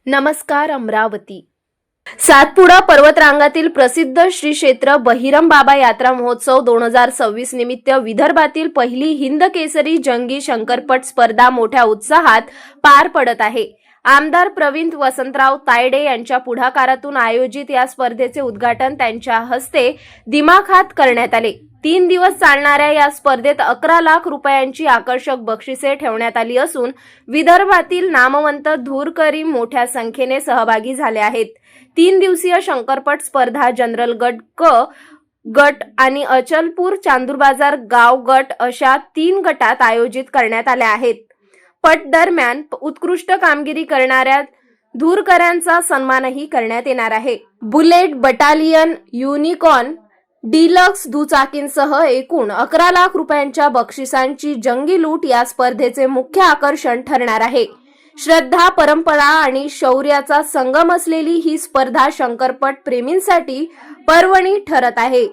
नमस्कार अमरावती। सातपुडा पर्वतरांगातील प्रसिद्ध श्री क्षेत्र बहिरमबाबा यात्रा महोत्सव 2026 निमित्त विदर्भातील पहिली हिंद केसरी जंगी शंकरपट स्पर्धा मोठ्या उत्साहात पार पडत आहे। आमदार प्रवीण वसंतराव तायडे यांच्या पुढाकारातून आयोजित या स्पर्धेचे उद्घाटन त्यांच्या हस्ते दिमाखात करण्यात आले। 3 दिवस चालणाऱ्या या स्पर्धेत 11 लाख रुपयांची आकर्षक बक्षिसे ठेवण्यात आली असून विदर्भातील नामवंत धुरकरी मोठ्या संख्येने सहभागी झाले आहेत। 3 दिवसीय शंकरपट स्पर्धा जनरल गट क गट आणि अचलपूर चांदूरबाजार गाव गट अशा 3 गटात आयोजित करण्यात आल्या आहेत। पट दरम्यान उत्कृष्ट कामगिरी करणाऱ्या धुरकऱ्यांचा सन्मानही करण्यात येणार आहे। बुलेट बटालियन, युनिकॉर्न, डिलक्स दुचाकींसह एकूण 11 लाख रुपयांच्या बक्षिसांची जंगी लूट या स्पर्धेचे मुख्य आकर्षण ठरणार आहे। श्रद्धा, परंपरा आणि शौर्याचा संगम असलेली ही स्पर्धा शंकरपट प्रेमींसाठी पर्वणी ठरत आहे।